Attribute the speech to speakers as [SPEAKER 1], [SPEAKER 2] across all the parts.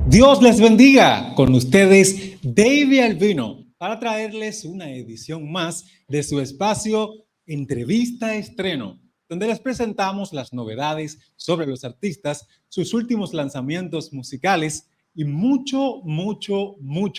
[SPEAKER 1] Dios les bendiga. Con ustedes, David Albino, para traerles una edición más de su espacio Entrevista Estreno, donde les presentamos las novedades sobre los artistas, sus últimos lanzamientos musicales y mucho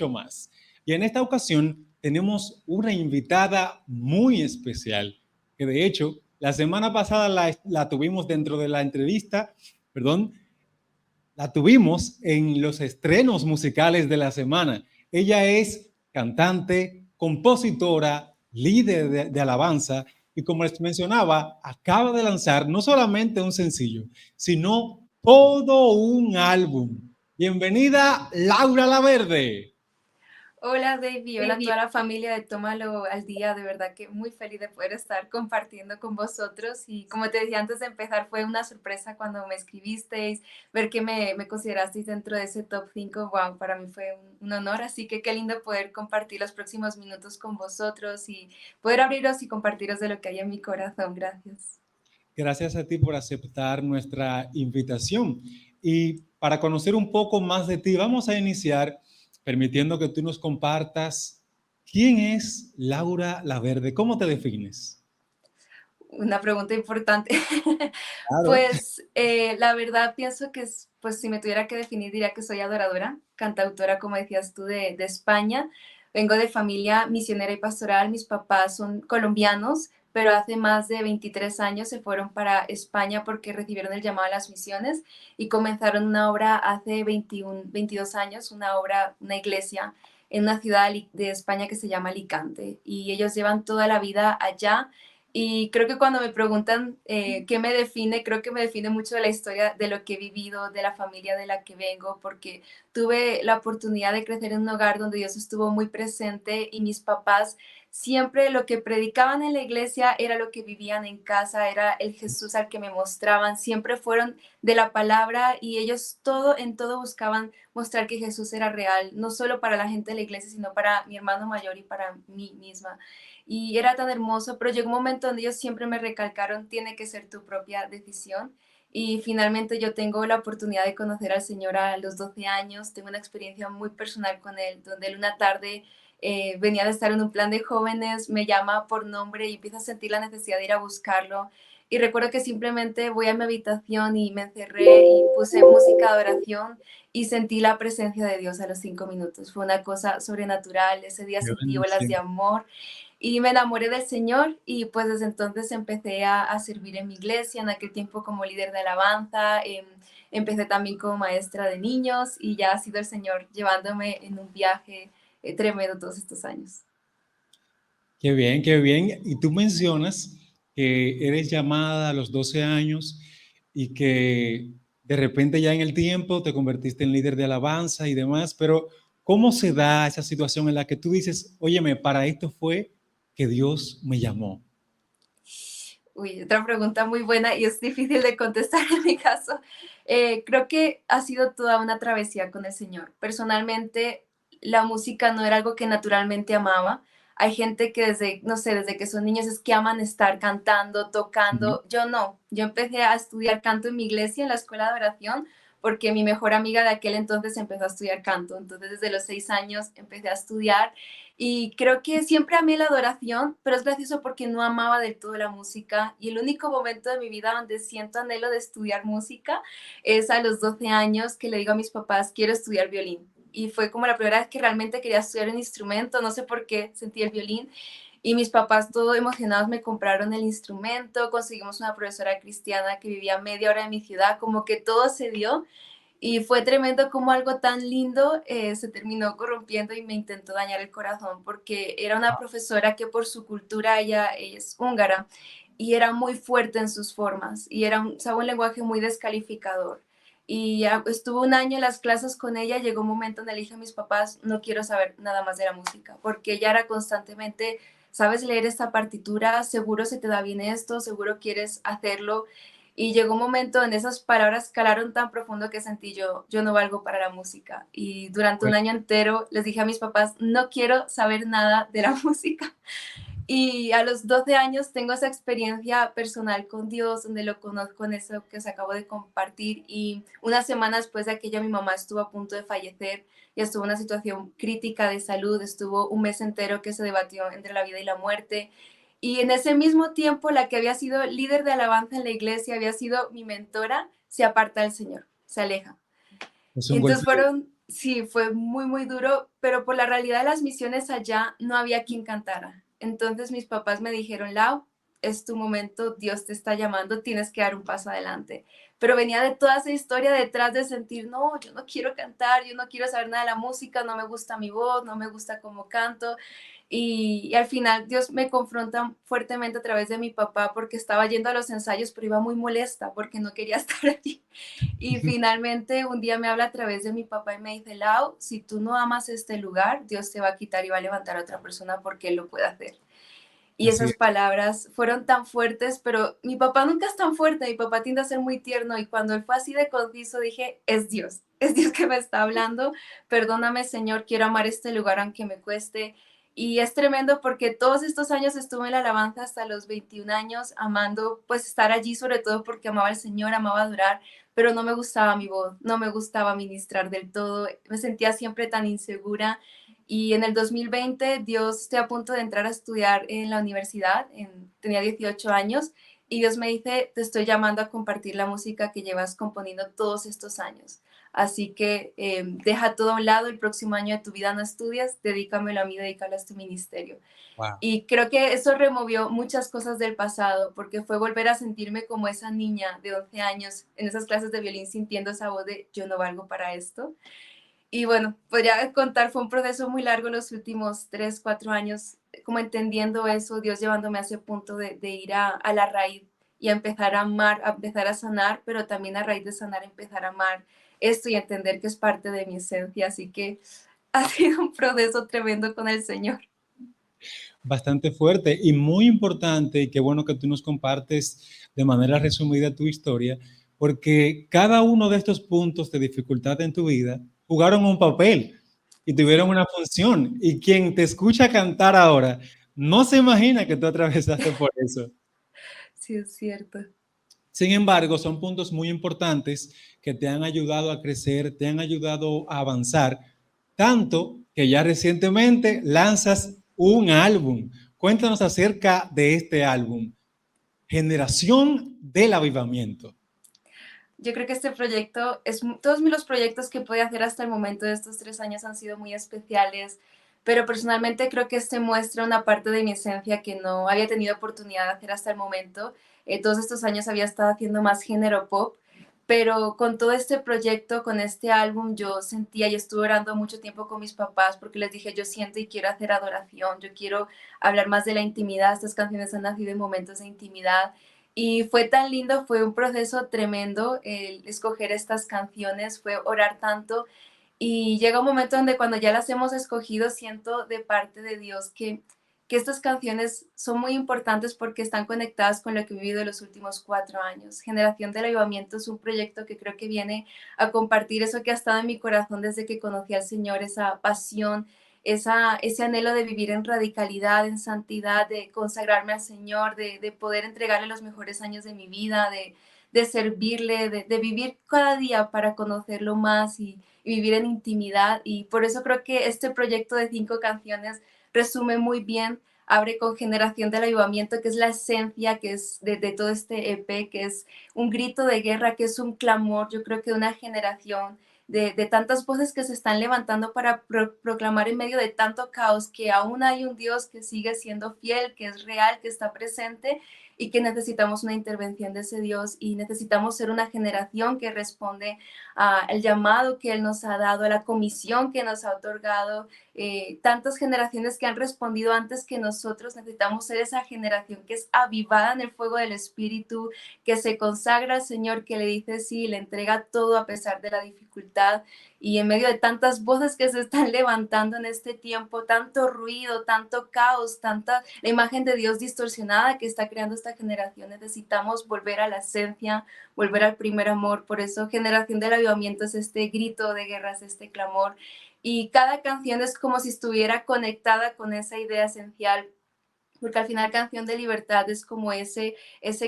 [SPEAKER 1] más. Y en esta ocasión tenemos una invitada muy especial, que de hecho la semana pasada la tuvimos dentro de la entrevista, perdón, la tuvimos en los estrenos musicales de la semana. Ella es cantante, compositora, líder de alabanza y como les mencionaba, acaba de lanzar no solamente un sencillo, sino todo un álbum. Bienvenida, Laura Laverde.
[SPEAKER 2] Hola David, hola a toda la familia de Tómalo al Día, de verdad que muy feliz de poder estar compartiendo con vosotros y como te decía antes de empezar fue una sorpresa cuando me escribisteis, ver que me considerasteis dentro de ese top 5. Wow, para mí fue un honor, así que qué lindo poder compartir los próximos minutos con vosotros y poder abriros y compartiros de lo que hay en mi corazón, gracias.
[SPEAKER 1] Gracias a ti por aceptar nuestra invitación. Y para conocer un poco más de ti, vamos a iniciar permitiendo que tú nos compartas quién es Laura Laverde, cómo te defines.
[SPEAKER 2] Una pregunta importante.
[SPEAKER 1] Claro.
[SPEAKER 2] Pues la verdad pienso que pues si me tuviera que definir diría que soy adoradora, cantautora, como decías tú, de España. Vengo de familia misionera y pastoral, mis papás son colombianos, pero hace más de 23 años se fueron para España porque recibieron el llamado a las misiones y comenzaron una obra hace 22 años, una iglesia en una ciudad de España que se llama Alicante. Y ellos llevan toda la vida allá y creo que cuando me preguntan qué me define, creo que me define mucho de la historia de lo que he vivido, de la familia de la que vengo, porque tuve la oportunidad de crecer en un hogar donde Dios estuvo muy presente y mis papás siempre lo que predicaban en la iglesia era lo que vivían en casa, era el Jesús al que me mostraban, siempre fueron de la palabra y ellos en todo buscaban mostrar que Jesús era real, no solo para la gente de la iglesia, sino para mi hermano mayor y para mí misma y era tan hermoso, pero llegó un momento donde ellos siempre me recalcaron, tiene que ser tu propia decisión. Y finalmente yo tengo la oportunidad de conocer al Señor a los 12 años, tengo una experiencia muy personal con Él, donde Él una tarde venía de estar en un plan de jóvenes, me llama por nombre y empiezo a sentir la necesidad de ir a buscarlo. Y recuerdo que simplemente voy a mi habitación y me encerré y puse música de oración y sentí la presencia de Dios a los 5 minutos. Fue una cosa sobrenatural, ese día
[SPEAKER 1] Qué
[SPEAKER 2] sentí olas de
[SPEAKER 1] bendición.
[SPEAKER 2] amor y me enamoré del Señor y pues desde entonces empecé a servir en mi iglesia, en aquel tiempo como líder de alabanza, empecé también como maestra de niños y ya ha sido el Señor llevándome en un viaje tremendo todos estos años.
[SPEAKER 1] Qué bien, qué bien. Y tú mencionas que eres llamada a los 12 años y que de repente ya en el tiempo te convertiste en líder de alabanza y demás, pero ¿cómo se da esa situación en la que tú dices, óyeme, para esto fue que Dios me llamó?
[SPEAKER 2] Uy, otra pregunta muy buena y es difícil de contestar en mi caso. Creo que ha sido toda una travesía con el Señor. Personalmente, la música no era algo que naturalmente amaba. Hay gente que desde, no sé, desde que son niños es que aman estar cantando,
[SPEAKER 1] Ujú.
[SPEAKER 2] tocando. Yo no. Yo empecé a estudiar canto en mi iglesia, en la escuela de oración, porque mi mejor amiga de aquel entonces empezó a estudiar canto. Entonces, desde los 6 años empecé a estudiar y creo que siempre amé la adoración, pero es gracioso porque no amaba del todo la música. Y el único momento de mi vida donde siento anhelo de estudiar música es a los 12 años que le digo a mis papás, quiero estudiar violín. Y fue como la primera vez que realmente quería estudiar un instrumento, no sé por qué sentí el violín. Y mis papás, todo emocionados, me compraron el instrumento, conseguimos una profesora cristiana que vivía a media hora de mi ciudad, como que todo se dio. Y fue tremendo como algo tan lindo se terminó corrompiendo y me intentó dañar el corazón porque era una profesora que por su cultura ella es húngara y era muy fuerte en sus formas y usaba un lenguaje muy descalificador. Y estuve un año en las clases con ella, llegó un momento en el que dije a mis papás, no quiero saber nada más de la música, porque ella era constantemente, sabes leer esta partitura, seguro se te da bien esto, seguro quieres hacerlo, y llegó un momento en esas palabras calaron tan profundo que sentí yo no valgo para la música. Y durante un año entero les dije a mis papás, no quiero saber nada de la música. Y a los 12 años tengo esa experiencia personal con Dios, donde lo conozco en eso que os acabo de compartir. Y una semana después de aquello, mi mamá estuvo a punto de fallecer y estuvo en una situación crítica de salud. Estuvo un mes entero que se debatió entre la vida y la muerte. Y en ese mismo tiempo, la que había sido líder de alabanza en la iglesia, había sido mi mentora, se aparta del Señor, se aleja.
[SPEAKER 1] Es
[SPEAKER 2] Y
[SPEAKER 1] un
[SPEAKER 2] entonces
[SPEAKER 1] golpe.
[SPEAKER 2] fueron, sí, fue muy, muy duro, pero por la realidad de las misiones allá no había quien cantara. Entonces mis papás me dijeron, Lau, es tu momento, Dios te está llamando, tienes que dar un paso adelante. Pero venía de toda esa historia detrás de sentir, no, yo no quiero cantar, yo no quiero saber nada de la música, no me gusta mi voz, no me gusta cómo canto. Y al final Dios me confronta fuertemente a través de mi papá porque estaba yendo a los ensayos, pero iba muy molesta porque no quería estar allí. Y finalmente un día me habla a través de mi papá y me dice, Lau, si tú no amas este lugar, Dios te va a quitar y va a levantar a otra persona porque Él lo puede hacer. Y
[SPEAKER 1] Así
[SPEAKER 2] esas
[SPEAKER 1] es.
[SPEAKER 2] palabras fueron tan fuertes, pero mi papá nunca es tan fuerte, mi papá tiende a ser muy tierno y cuando él fue así de conciso dije, es Dios que me está hablando, perdóname Señor, quiero amar este lugar aunque me cueste. Y es tremendo porque todos estos años estuve en la alabanza hasta los 21 años, amando pues estar allí, sobre todo porque amaba al Señor, amaba adorar, pero no me gustaba mi voz, no me gustaba ministrar del todo, me sentía siempre tan insegura y en el 2020 Dios estoy a punto de entrar a estudiar en la universidad, tenía 18 años, y Dios me dice, te estoy llamando a compartir la música que llevas componiendo todos estos años. Así que deja todo a un lado, el próximo año de tu vida no estudias, dedícamelo a mí, dedícalo a este ministerio.
[SPEAKER 1] Wow.
[SPEAKER 2] Y creo que eso removió muchas cosas del pasado, porque fue volver a sentirme como esa niña de 11 años en esas clases de violín sintiendo esa voz de yo no valgo para esto. Y bueno, podría contar, fue un proceso muy largo los últimos 3, 4 años, como entendiendo eso, Dios llevándome a ese punto de ir a la raíz y a empezar a amar, a empezar a sanar, pero también a raíz de sanar empezar a amar esto y entender que es parte de mi esencia. Así que ha sido un proceso tremendo con el Señor.
[SPEAKER 1] Bastante fuerte y muy importante, y qué bueno que tú nos compartes de manera resumida tu historia, porque cada uno de estos puntos de dificultad en tu vida jugaron un papel y tuvieron
[SPEAKER 2] Sí,
[SPEAKER 1] una función. Y quien te escucha cantar ahora no se imagina que tú atravesaste por eso.
[SPEAKER 2] sí es cierto.
[SPEAKER 1] Sin embargo, son puntos muy importantes que te han ayudado a crecer, te han ayudado a avanzar, tanto que ya recientemente lanzas un álbum. Cuéntanos acerca de este álbum, Generación del Avivamiento.
[SPEAKER 2] Yo creo que este proyecto es, todos los proyectos que pude hacer hasta el momento de estos 3 años han sido muy especiales, pero personalmente creo que este muestra una parte de mi esencia que no había tenido oportunidad de hacer hasta el momento. Todos estos años había estado haciendo más género pop, pero con todo este proyecto, con este álbum, yo sentía y estuve orando mucho tiempo con mis papás porque les dije, yo siento y quiero hacer adoración, yo quiero hablar más de la intimidad, estas canciones han nacido en momentos de intimidad y fue tan lindo, fue un proceso tremendo el escoger estas canciones, fue orar tanto y llega un momento donde cuando ya las hemos escogido siento de parte de Dios que estas canciones son muy importantes porque están conectadas con lo que he vivido en los últimos 4 años. Generación del Avivamiento es un proyecto que creo que viene a compartir eso que ha estado en mi corazón desde que conocí al Señor, esa pasión, ese anhelo de vivir en radicalidad, en santidad, de consagrarme al Señor, de poder entregarle los mejores años de mi vida, de servirle, de vivir cada día para conocerlo más y vivir en intimidad. Y por eso creo que este proyecto de 5 canciones resume muy bien, abre con Generación del Avivamiento, que es la esencia que es de todo este EP, que es un grito de guerra, que es un clamor, yo creo que de una generación de tantas voces que se están levantando para proclamar en medio de tanto caos que aún hay un Dios que sigue siendo fiel, que es real, que está presente y que necesitamos una intervención de ese Dios y necesitamos ser una generación que responde al llamado que Él nos ha dado, a la comisión que nos ha otorgado. Tantas generaciones que han respondido antes que nosotros, necesitamos ser esa generación que es avivada en el fuego del Espíritu, que se consagra al Señor, que le dice sí, le entrega todo a pesar de la dificultad. Y en medio de tantas voces que se están levantando en este tiempo, tanto ruido, tanto caos, tanta la imagen de Dios distorsionada que está creando esta generación, necesitamos volver a la esencia, volver al primer amor. Por eso Generación del Avivamiento es este grito de guerra, es este clamor. Y cada canción es como si estuviera conectada con esa idea esencial porque al final Canción de Libertad es como ese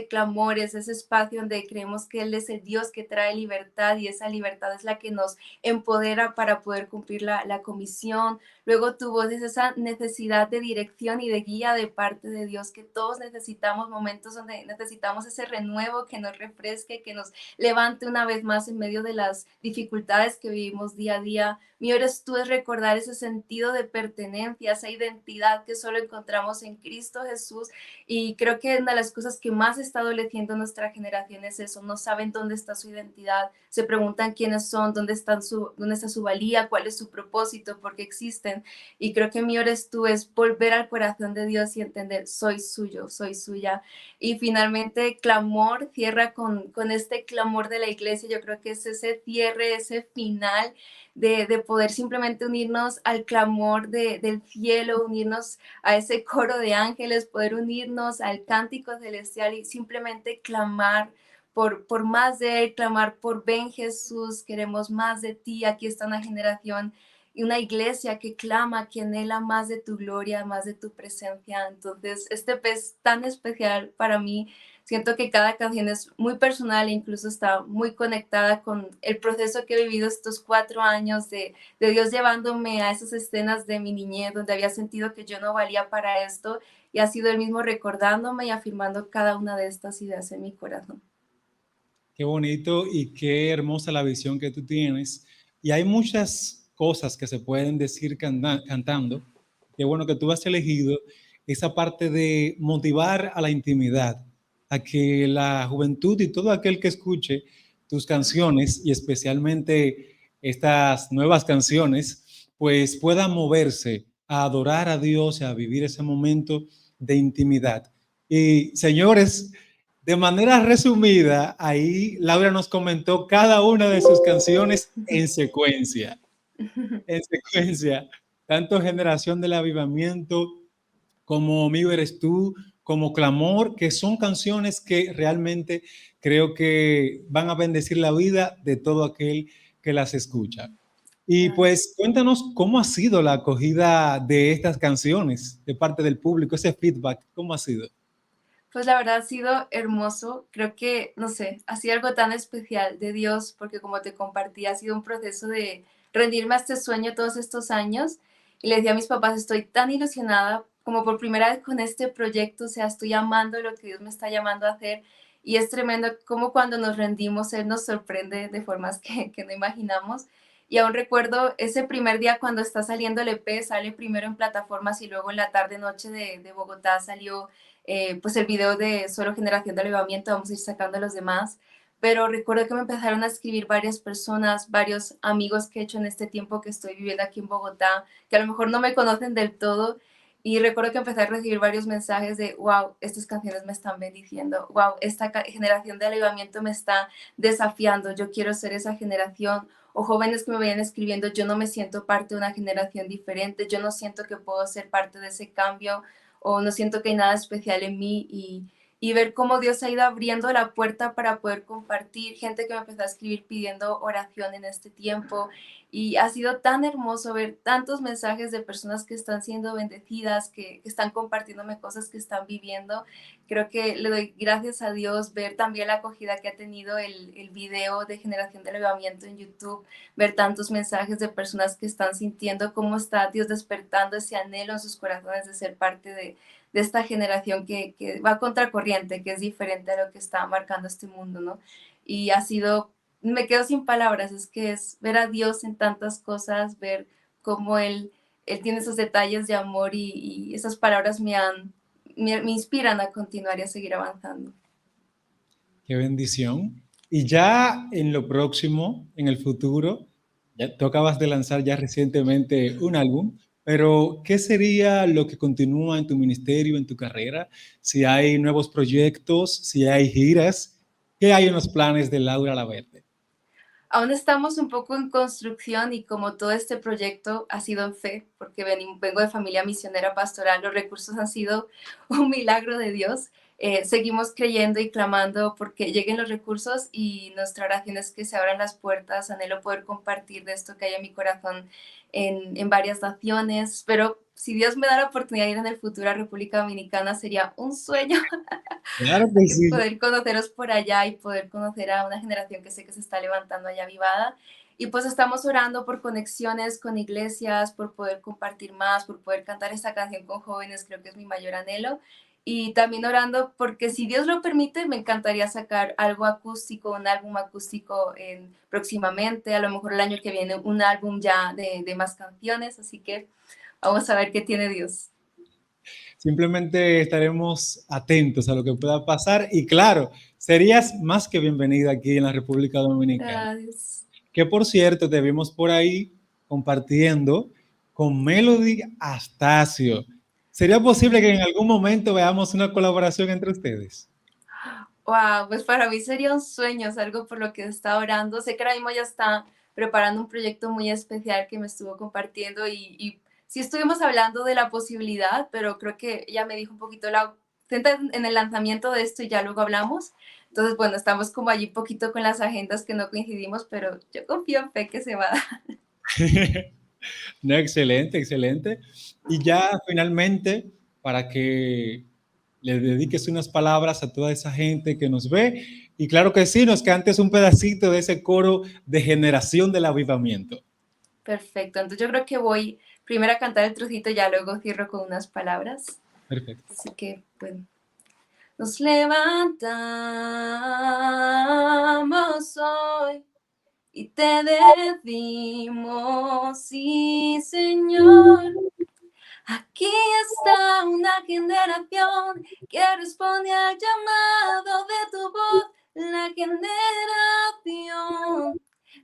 [SPEAKER 2] clamor, es ese espacio donde creemos que Él es el Dios que trae libertad y esa libertad es la que nos empodera para poder cumplir la comisión. Luego tu voz es esa necesidad de dirección y de guía de parte de Dios, que todos necesitamos momentos donde necesitamos ese renuevo que nos refresque, que nos levante una vez más en medio de las dificultades que vivimos día a día. Mi eres tú es recordar ese sentido de pertenencia, esa identidad que solo encontramos en Cristo Jesús. Y creo que una de las cosas que más está adoleciendo nuestra generación es eso. No saben dónde está su identidad, se preguntan quiénes son, dónde está su valía, cuál es su propósito, por qué existen. Y creo que mi eres tú es volver al corazón de Dios y entender, soy suyo, soy suya. Y finalmente, clamor, cierra con este clamor de la iglesia. Yo creo que es ese cierre, ese final de poder simplemente unirnos al clamor del cielo, unirnos a ese coro de ángeles, poder unirnos al cántico celestial y simplemente clamar por más de Él, clamar por ven Jesús, queremos más de ti. Aquí está una generación y una iglesia que clama, que anhela más de tu gloria, más de tu presencia. Entonces, este es tan especial para mí. Siento que cada canción es muy personal e incluso está muy conectada con el proceso que he vivido estos 4 años de Dios llevándome a esas escenas de mi niñez donde había sentido que yo no valía para esto y ha sido el mismo recordándome y afirmando cada una de estas ideas en mi corazón.
[SPEAKER 1] Qué bonito y qué hermosa la visión que tú tienes. Y hay muchas cosas que se pueden decir cantando. Qué bueno que tú has elegido esa parte de motivar a la intimidad, a que la juventud y todo aquel que escuche tus canciones y especialmente estas nuevas canciones, pues pueda moverse a adorar a Dios y a vivir ese momento de intimidad. Y señores, de manera resumida, ahí Laura nos comentó cada una de sus canciones en secuencia, en secuencia, tanto Generación del Avivamiento como Mío Eres Tú, como Clamor, que son canciones que realmente creo que van a bendecir la vida de todo aquel que las escucha. Y pues cuéntanos cómo ha sido la acogida de estas canciones de parte del público, ese feedback, ¿cómo ha sido?
[SPEAKER 2] Pues la verdad ha sido hermoso. Creo que, no sé, ha sido algo tan especial de Dios, porque como te compartí, ha sido un proceso de rendirme a este sueño todos estos años. Y le decía a mis papás, estoy tan ilusionada como por primera vez con este proyecto, o sea, estoy amando lo que Dios me está llamando a hacer. Y es tremendo como cuando nos rendimos, Él nos sorprende de formas que no imaginamos. Y aún recuerdo ese primer día cuando está saliendo el EP, sale primero en plataformas y luego en la tarde-noche de Bogotá salió pues el video de solo Generación de Elevamiento, vamos a ir sacando los demás, pero recuerdo que me empezaron a escribir varias personas, varios amigos que he hecho en este tiempo que estoy viviendo aquí en Bogotá, que a lo mejor no me conocen del todo, y recuerdo que empecé a recibir varios mensajes de, wow, estas canciones me están bendiciendo, wow, esta generación de elevamiento me está desafiando, yo quiero ser esa generación, o jóvenes que me vayan escribiendo, yo no me siento parte de una generación diferente, yo no siento que puedo ser parte de ese cambio, o no siento que hay nada especial en mí y ver cómo Dios ha ido abriendo la puerta para poder compartir, gente que me empezó a escribir pidiendo oración en este tiempo y ha sido tan hermoso ver tantos mensajes de personas que están siendo bendecidas, que están compartiéndome cosas que están viviendo. Creo que le doy gracias a Dios ver también la acogida que ha tenido el video de Generación de Elevamiento en YouTube, ver tantos mensajes de personas que están sintiendo cómo está Dios despertando ese anhelo en sus corazones de ser parte de esta generación que va contracorriente, que es diferente a lo que está marcando este mundo, ¿no? Y ha sido, me quedo sin palabras, es que es ver a Dios en tantas cosas, ver cómo Él tiene esos detalles de amor y esas palabras me inspiran a continuar y a seguir avanzando.
[SPEAKER 1] Qué bendición. Y ya en lo próximo, en el futuro, ya tú acabas de lanzar ya recientemente un álbum, pero ¿qué sería lo que continúa en tu ministerio, en tu carrera? Si hay nuevos proyectos, si hay giras, ¿qué hay en los planes de Laura Laverde?
[SPEAKER 2] Aún estamos un poco en construcción y como todo este proyecto ha sido en fe, porque vengo de familia misionera pastoral, los recursos han sido un milagro de Dios. seguimos creyendo y clamando porque lleguen los recursos, y nuestra oración es que se abran las puertas. Anhelo poder compartir de esto que hay en mi corazón en varias naciones, pero si Dios me da la oportunidad de ir en el futuro a República Dominicana, sería un sueño
[SPEAKER 1] Claro que sí.
[SPEAKER 2] poder conoceros por allá y poder conocer a una generación que sé que se está levantando allá avivada. Y pues estamos orando por conexiones con iglesias, por poder compartir más, por poder cantar esta canción con jóvenes, creo que es mi mayor anhelo. Y también orando porque, si Dios lo permite, me encantaría sacar algo acústico, un álbum acústico próximamente, a lo mejor el año que viene un álbum ya de más canciones, así que vamos a ver qué tiene Dios.
[SPEAKER 1] Simplemente estaremos atentos a lo que pueda pasar y claro, serías más que bienvenida aquí en la República Dominicana.
[SPEAKER 2] Gracias.
[SPEAKER 1] Que por cierto, te vimos por ahí compartiendo con Melody Astacio. ¿Sería posible que en algún momento veamos una colaboración entre ustedes?
[SPEAKER 2] Wow, pues para mí sería un sueño, es algo por lo que está orando. Sé que ahora mismo ya está preparando un proyecto muy especial que me estuvo compartiendo, y sí estuvimos hablando de la posibilidad, pero creo que ella me dijo un poquito en el lanzamiento de esto y ya luego hablamos. Entonces, bueno, estamos como allí un poquito con las agendas que no coincidimos, pero yo confío en fe que se va a dar.
[SPEAKER 1] No, excelente, excelente. Y ya finalmente, para que le dediques unas palabras a toda esa gente que nos ve, y claro que sí, nos cantes un pedacito de ese coro de Generación del Avivamiento.
[SPEAKER 2] Perfecto, entonces yo creo que voy primero a cantar el trocito y ya luego cierro con unas palabras.
[SPEAKER 1] Perfecto.
[SPEAKER 2] Así que, bueno. Nos levantamos hoy y te decimos, sí, Señor. Aquí está una generación que responde al llamado de tu voz, la generación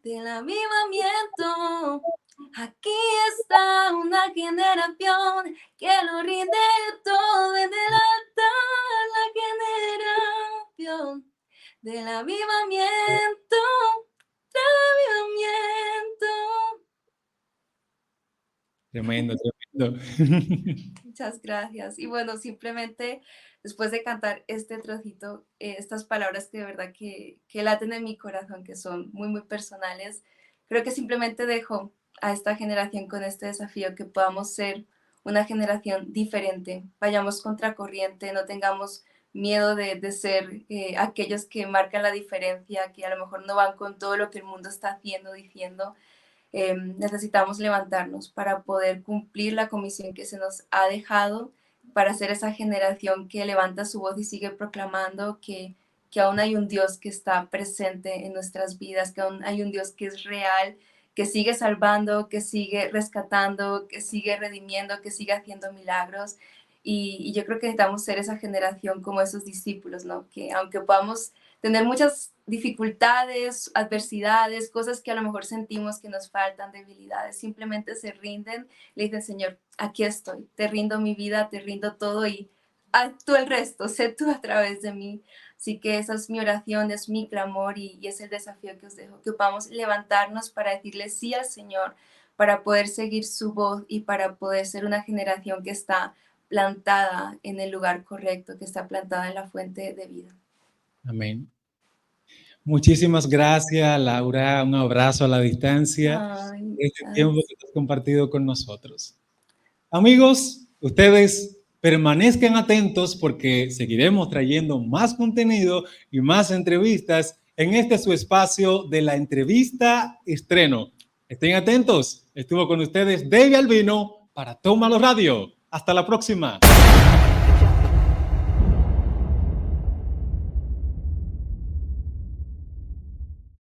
[SPEAKER 2] del avivamiento. Aquí está una generación que lo rinde todo en el altar, la generación del avivamiento, del avivamiento.
[SPEAKER 1] Tremendo, tremendo.
[SPEAKER 2] Muchas gracias. Y bueno, simplemente después de cantar este trocito, estas palabras que de verdad que laten en mi corazón, que son muy, muy personales, creo que simplemente dejo a esta generación con este desafío, que podamos ser una generación diferente, vayamos contracorriente, no tengamos miedo de ser aquellos que marcan la diferencia, que a lo mejor no van con todo lo que el mundo está haciendo, diciendo. Necesitamos levantarnos para poder cumplir la comisión que se nos ha dejado, para ser esa generación que levanta su voz y sigue proclamando que aún hay un Dios que está presente en nuestras vidas, que aún hay un Dios que es real, que sigue salvando, que sigue rescatando, que sigue redimiendo, que sigue haciendo milagros. Y yo creo que necesitamos ser esa generación como esos discípulos, ¿no? Que aunque podamos tener muchas dificultades, adversidades, cosas que a lo mejor sentimos que nos faltan, debilidades, simplemente se rinden, le dicen, Señor, aquí estoy, te rindo mi vida, te rindo todo, y haz tú el resto, sé tú a través de mí. Así que esa es mi oración, es mi clamor, y es el desafío que os dejo, que podamos levantarnos para decirle sí al Señor, para poder seguir su voz y para poder ser una generación que está plantada en el lugar correcto, que está plantada en la fuente de vida.
[SPEAKER 1] Amén. Muchísimas gracias, Laura. Un abrazo a la distancia.
[SPEAKER 2] Ay,
[SPEAKER 1] Este tiempo que has compartido con nosotros. Amigos, ustedes permanezcan atentos porque seguiremos trayendo más contenido y más entrevistas en este su espacio de la entrevista estreno. Estén atentos. Estuvo con ustedes David Albino para Tómalo Radio. Hasta la próxima.